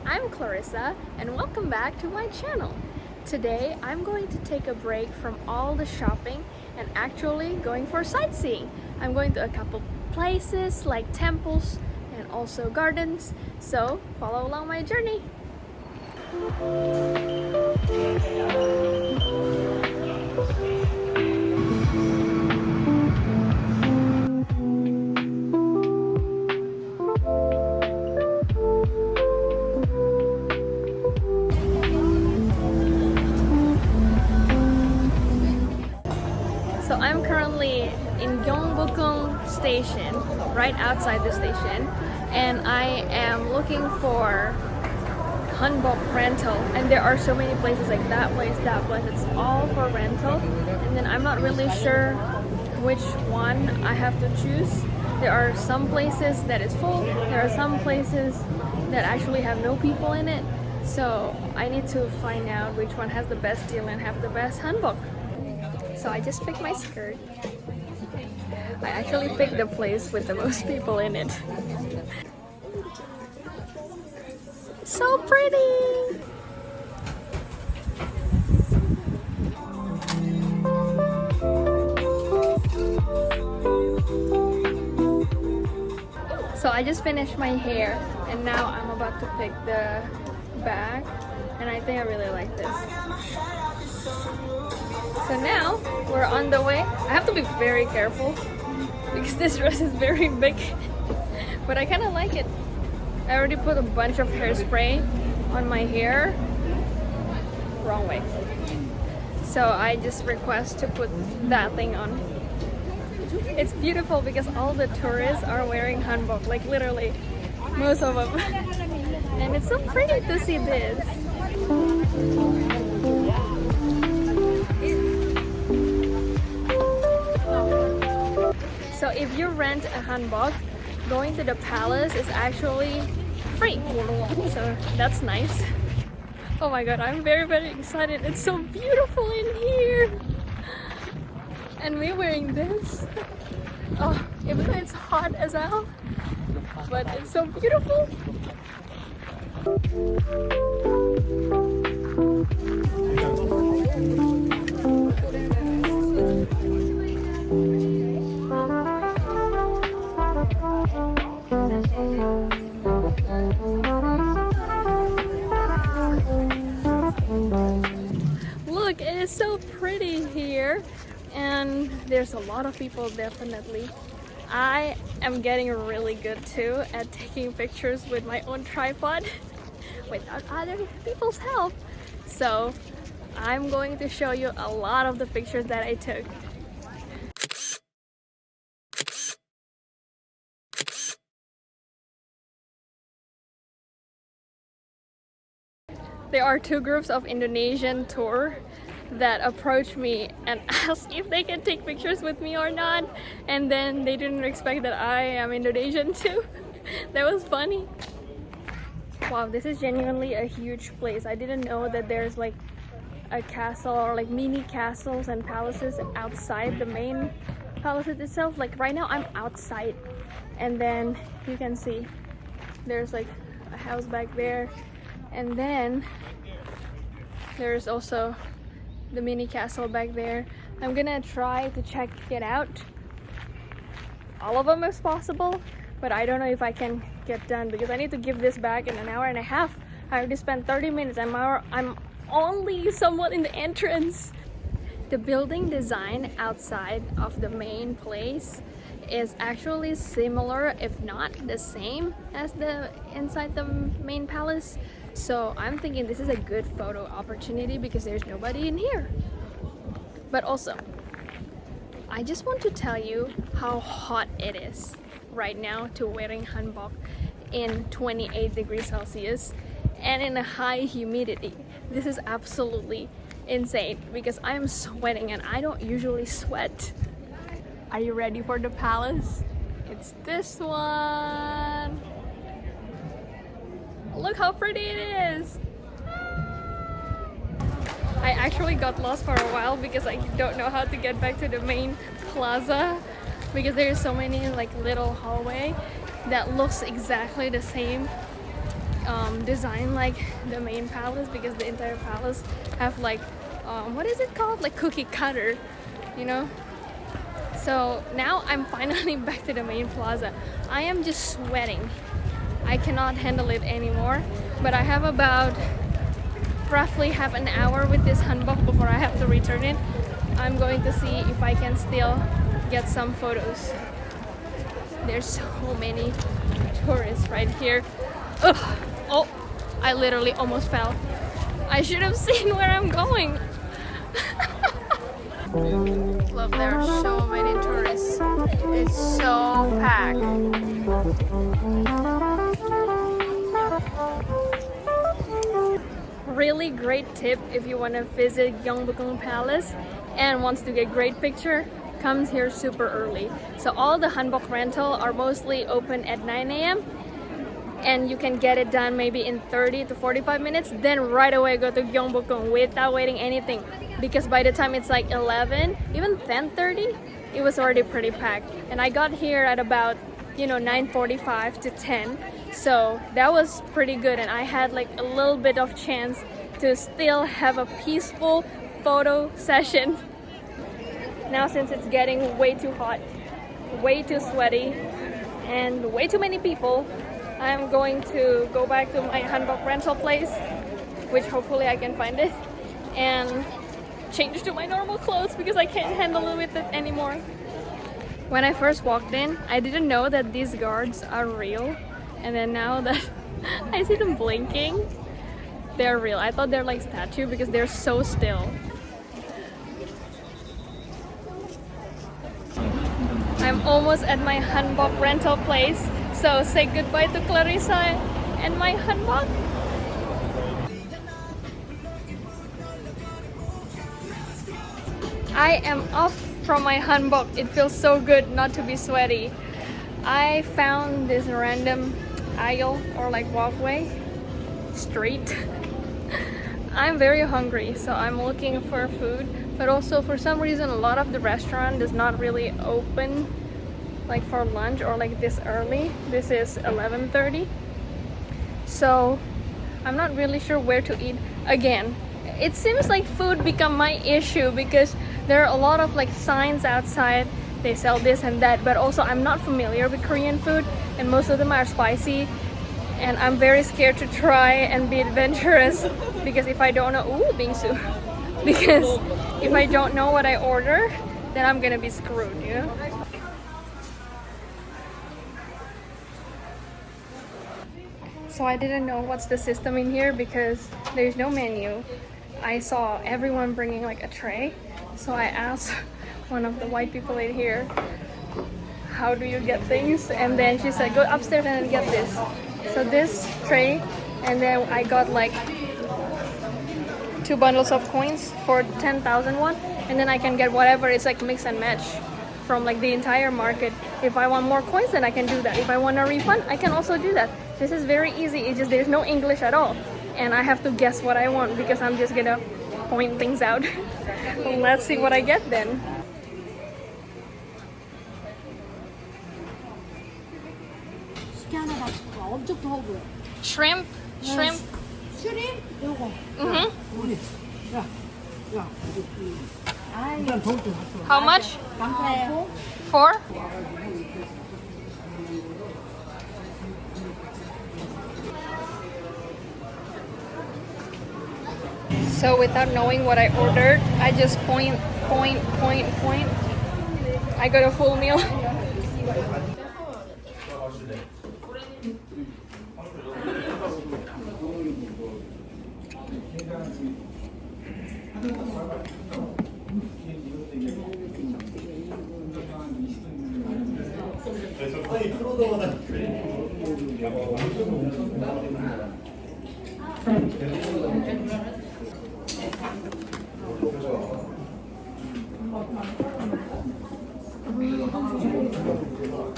I'm Clarissa and welcome back to my channel. Today I'm going to take a break from all the shopping and actually going for sightseeing. I'm going to a couple places like temples and also gardens, so follow along my journey. So I'm currently in Gyeongbokgung station, right outside the station, and I am looking for Hanbok rental, and there are so many places like that place, it's all for rental, and then I'm not really sure which one I have to choose. There are some places that is full, there are some places that actually have no people in it, so I need to find out which one has the best deal and have the best hanbok. So I just picked my skirt. I actually picked the place with the most people in it. So pretty! So I just finished my hair and now I'm about to pick the bag, and I think I really like this. So now we're on the way. I have to be very careful because this dress is very big, but I kind of like it. I already put a bunch of hairspray on my hair. Wrong way. So I just request to put that thing on. It's beautiful because all the tourists are wearing hanbok, like literally most of them. And it's so pretty to see this. So if you rent a hanbok, going to the palace is actually free. So that's nice. Oh my god, I'm very excited. It's so beautiful in here. And we're wearing this. Oh, even though it's hot as hell, but it's so beautiful. Look, it is so pretty here, and there's a lot of people definitely. I am getting really good too at taking pictures with my own tripod without other people's help. So I'm going to show you a lot of the pictures that I took. There are two groups of Indonesian tour that approached me and asked if they can take pictures with me or not, and then they didn't expect that I am Indonesian too. That was funny. Wow, this is genuinely a huge place. I didn't know that there's like a castle or like mini castles and palaces outside the main palaces itself. Like right now I'm outside, and then you can see there's like a house back there, and then there's also the mini castle back there. I'm gonna try to check it out, all of them if possible, but I don't know if I can get done because I need to give this back in an hour and a half. I already spent 30 minutes. I'm only somewhat in the entrance. The building design outside of the main place is actually similar, if not the same, as the inside the main palace. So I'm thinking this is a good photo opportunity because there's nobody in here. But also, I just want to tell you how hot it is right now to wearing hanbok in 28 degrees Celsius and in a high humidity. This is absolutely insane because I'm sweating and I don't usually sweat. Are you ready for the palace? It's this one. Look how pretty it is. I actually got lost for a while because I don't know how to get back to the main plaza because there's so many like little hallway that looks exactly the same design like the main palace, because the entire palace have like what is it called, like cookie cutter, you know. So now I'm finally back to the main plaza. I am just sweating. I cannot handle it anymore, but I have about roughly half an hour with this hanbok before I have to return it. I'm going to see if I can still get some photos. There's so many tourists right here. Ugh. Oh, I literally almost fell. I should have seen where I'm going. Look, there are so many tourists. It's so packed. Really great tip if you want to visit Gyeongbokgung Palace and wants to get great picture, comes here super early. So all the hanbok rental are mostly open at 9 a.m. and you can get it done maybe in 30 to 45 minutes, then right away go to Gyeongbokgung without waiting anything, because by the time it's like 11, even 10:30, it was already pretty packed. And I got here at about 9:45 to 10, so that was pretty good, and I had like a little bit of chance to still have a peaceful photo session. Now since it's getting way too hot, way too sweaty, and way too many people, I'm going to go back to my hanbok rental place, which hopefully I can find it, and change to my normal clothes because I can't handle it with it anymore. When I first walked in, I didn't know that these guards are real, and then now that I see them blinking, they're real. I thought they're like statue because they're so still. I'm almost at my hanbok rental place, so say goodbye to Clarissa and my hanbok. I am off from my hanbok. It feels so good not to be sweaty. I found this random aisle or like walkway, street. I'm very hungry, so I'm looking for food, but also for some reason a lot of the restaurant does not really open like for lunch or like this early. This is 11:30, so I'm not really sure where to eat. Again, it seems like food become my issue because there are a lot of like signs outside, they sell this and that, but also I'm not familiar with Korean food and most of them are spicy, and I'm very scared to try and be adventurous because if I don't know, bingsu, because if I don't know what I order, then I'm gonna be screwed, you know? So I didn't know what's the system in here because there's no menu. I saw everyone bringing like a tray, so I asked one of the white people in here, how do you get things? And then she said, go upstairs and get this. So this tray, and then I got like 2 bundles of coins for 10,000 won, and then I can get whatever. It's like mix and match from like the entire market. If I want more coins, then I can do that. If I want a refund, I can also do that. This is very easy. It's just there's no English at all, and I have to guess what I want because I'm just gonna point things out. Let's see what I get then. Shrimp? Shrimp? 슈림? 요거. How much? 감사해요. 4? So without knowing what I ordered, I just point. I got a full meal.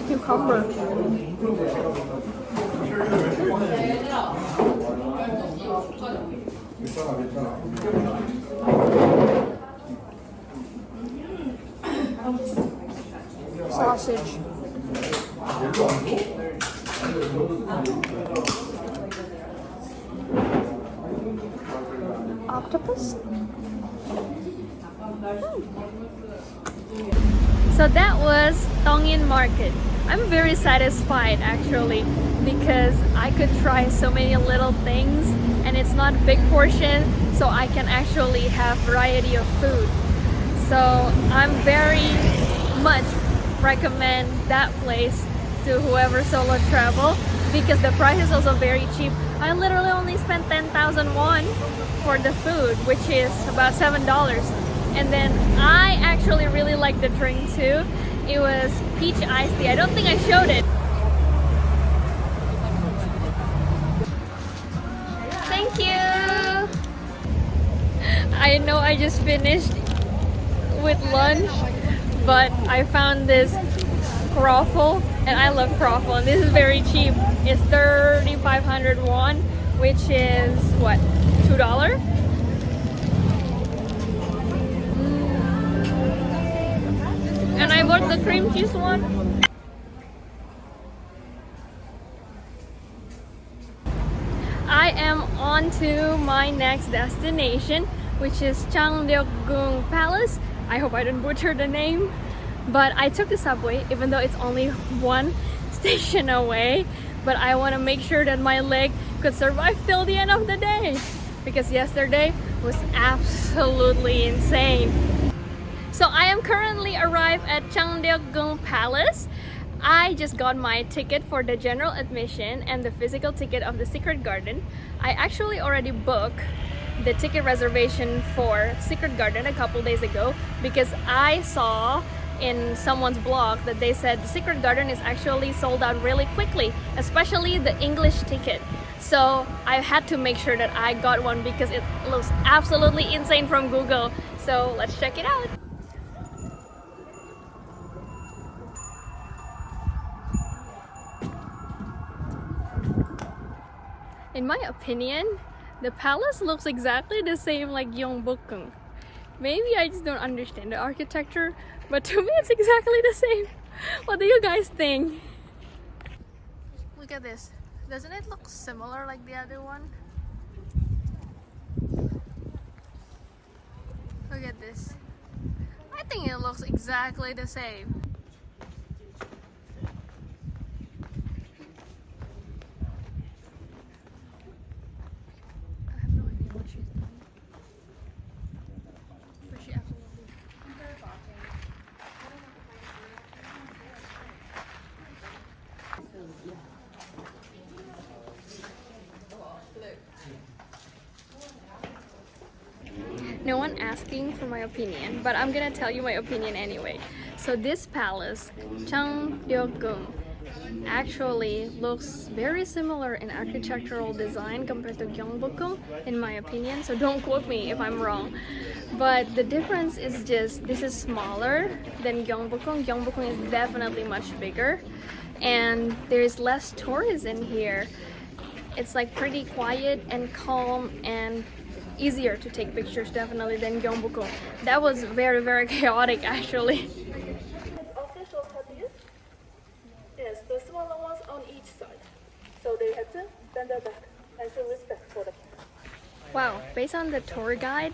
Cucumber. Sausage. octopus. So that was Dongin Market. I'm very satisfied actually because I could try so many little things and it's not a big portion, so I can actually have variety of food. So I'm very much recommend that place to whoever solo travel because the price is also very cheap. I literally only spent 10,000 won for the food, which is about $7. And then I actually really like the drink too. It was peach iced tea. I don't think I showed it. Thank you! I know I just finished with lunch, but I found this croffle and I love croffle and this is very cheap. It's 3,500 won, which is what, $2? And I bought the cream cheese one. I am on to my next destination, which is Changdeokgung Palace. I hope I didn't butcher the name, but I took the subway even though it's only one station away, but I want to make sure that my leg could survive till the end of the day because yesterday was absolutely insane. So I am currently arrived at Changdeokgung Palace. I just got my ticket for the general admission and the physical ticket of the Secret Garden. I actually already booked the ticket reservation for Secret Garden a couple days ago because I saw in someone's blog that they said the Secret Garden is actually sold out really quickly, especially the English ticket. So I had to make sure that I got one because it looks absolutely insane from Google. So let's check it out. In my opinion, the palace looks exactly the same like Gyeongbokgung. Maybe I just don't understand the architecture, but to me it's exactly the same. What do you guys think? Look at this. Doesn't it look similar like the other one? Look at this. I think it looks exactly the same. No one asking for my opinion, but I'm gonna tell you my opinion anyway. So this palace, Changdeokgung, actually looks very similar in architectural design compared to Gyeongbokgung, in my opinion. So don't quote me if I'm wrong. But the difference is just this is smaller than Gyeongbokgung. Gyeongbokgung is definitely much bigger, and there's less tourists in here. It's like pretty quiet and calm and easier to take pictures definitely than Gyeongbokgung. That was very chaotic actually. Official tattoos? Yes, the smaller ones on each side. So they have to bend their back and show respect for them. Wow, based on the tour guide,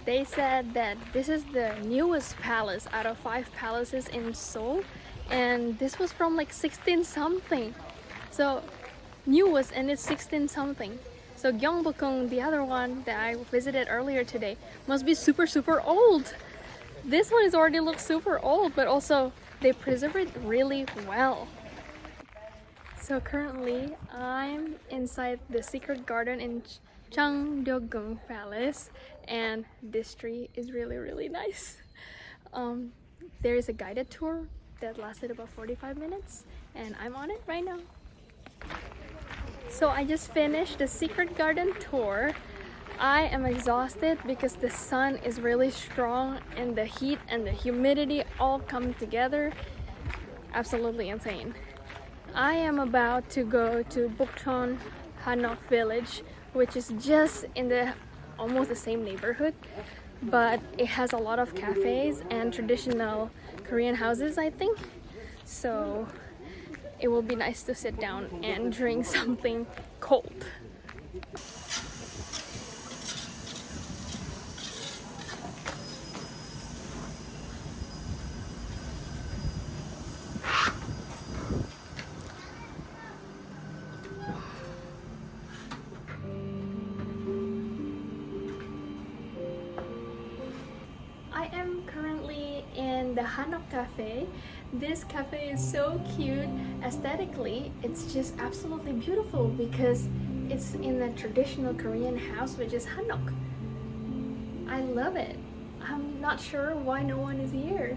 they said that this is the newest palace out of 5 palaces in Seoul, and this was from like 16 something. So newest and it's 16 something. So Gyeongbokgung, the other one that I visited earlier today, must be super old. This one is already looks super old, but also they preserve it really well. So currently I'm inside the Secret Garden in Changdeokgung Palace, and this tree is really nice. There is a guided tour that lasted about 45 minutes and I'm on it right now. So I just finished the Secret Garden tour. I am exhausted because the sun is really strong and the heat and the humidity all come together. Absolutely insane. I am about to go to Bukchon Hanok Village, which is just in the almost the same neighborhood, but it has a lot of cafes and traditional Korean houses, I think. So it will be nice to sit down and drink something cold. Hanok Cafe. This cafe is so cute. Aesthetically, it's just absolutely beautiful because it's in a traditional Korean house, which is Hanok. I love it. I'm not sure why no one is here.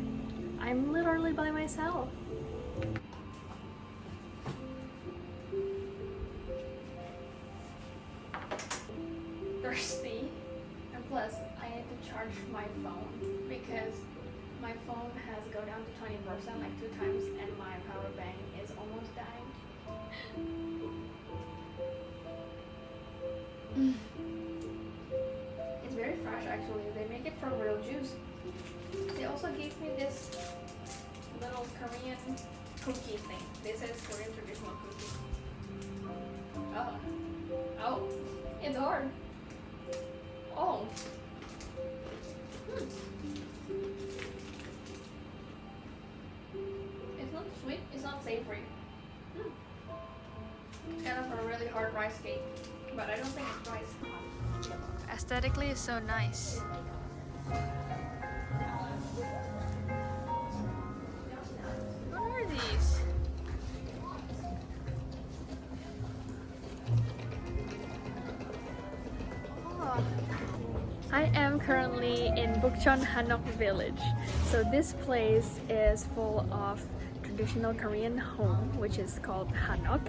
I'm literally by myself. Thirsty. And plus, I need to charge my phone because my phone has go down to 20% like 2 times and my power bank is almost dying. It's very fresh actually. They make it from real juice. They also gave me this little Korean cookie thing. This is Korean traditional cookie. Oh, it's hard. Oh. It's not sweet, it's not savory. It's kind of a really hard rice cake, but I don't think it's rice. Aesthetically, it's so nice. What are these? Oh. I am currently in Bukchon Hanok Village. So this place is full of traditional Korean home, which is called Hanok,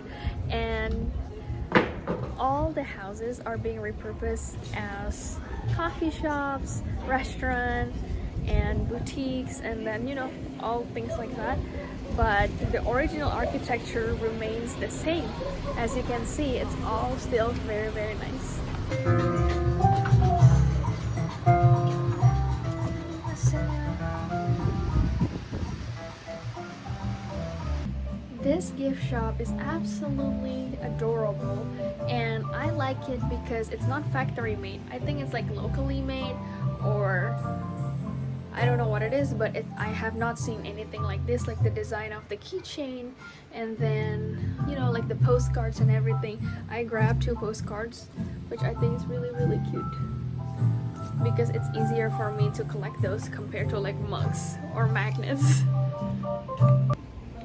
and all the houses are being repurposed as coffee shops, restaurants, and boutiques, and then all things like that. But the original architecture remains the same. As you can see, it's all still very, very nice. This gift shop is absolutely adorable, and I like it because it's not factory made. I think it's like locally made, or I don't know what it is, but I have not seen anything like this, like the design of the keychain, and then like the postcards and everything. I grabbed 2 postcards, which I think is really, really cute because it's easier for me to collect those compared to like mugs or magnets.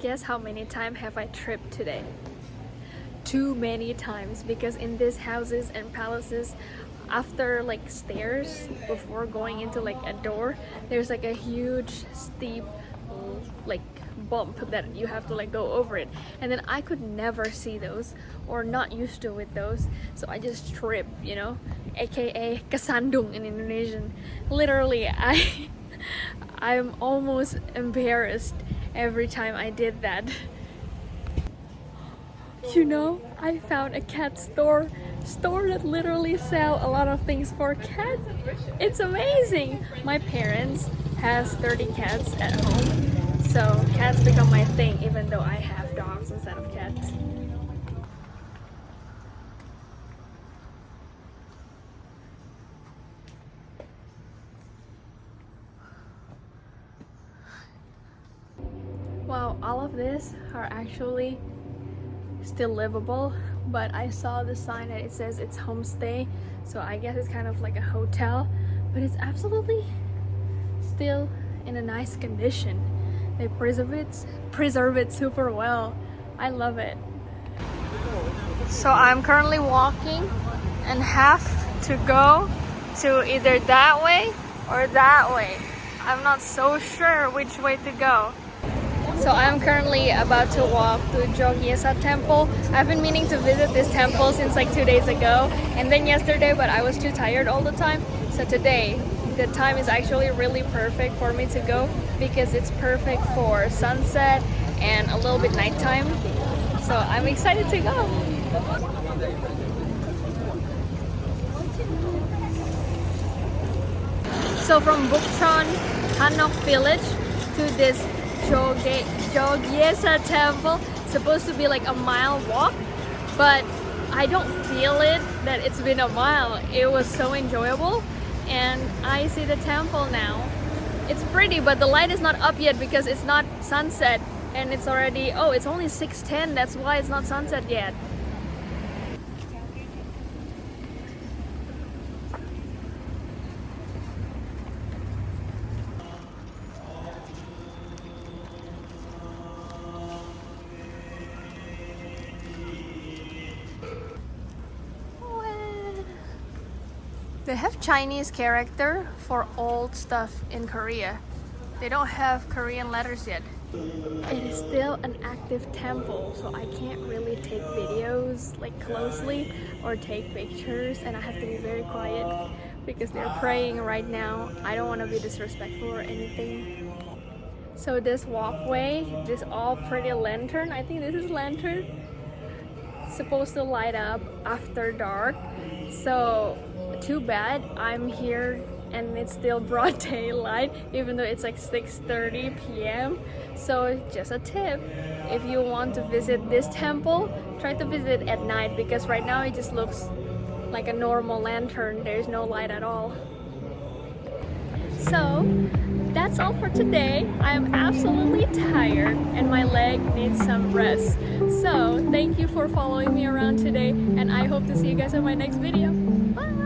Guess how many times have I tripped today? Too many times, because in these houses and palaces, after like stairs, before going into like a door, there's like a huge steep like bump that you have to like go over it, and then I could never see those or not used to with those, so I just tripped, aka kasandung in Indonesian. Literally, I'm almost embarrassed every time I did that. I found a cat store that literally sell a lot of things for cats. It's amazing. My parents has 30 cats at home, so cats become my thing even though I have dogs instead of cats. Wow, all of this are actually still livable, but I saw the sign that it says it's homestay, so I guess it's kind of like a hotel, but it's absolutely still in a nice condition. They preserve it super well. I love it. So I'm currently walking and have to go to either that way or that way. I'm not so sure which way to go. So I'm currently about to walk to Gyeongbokgung Temple. I've been meaning to visit this temple since like 2 days ago, and then yesterday, but I was too tired all the time. So today, the time is actually really perfect for me to go because it's perfect for sunset and a little bit nighttime. So I'm excited to go. So from Bukchon Hanok Village to this Gyeongbokgung Temple, supposed to be like a mile walk, but I don't feel it that it's been a mile. It was so enjoyable, and I see the temple now. It's pretty, but the light is not up yet because it's not sunset, and it's already, it's only 6:10. That's why it's not sunset yet. They have Chinese character for old stuff in Korea. They don't have Korean letters yet. It is still an active temple, so I can't really take videos like closely or take pictures, and I have to be very quiet because they're praying right now. I don't want to be disrespectful or anything. So this walkway, this all pretty lantern, I think this is lantern, supposed to light up after dark. So too bad I'm here and it's still broad daylight even though it's like 6:30 p.m. So just a tip, if you want to visit this temple, try to visit at night because right now it just looks like a normal lantern. There's no light at all. So that's all for today. I'm absolutely tired and my leg needs some rest. So thank you for following me around today, and I hope to see you guys in my next video. Bye!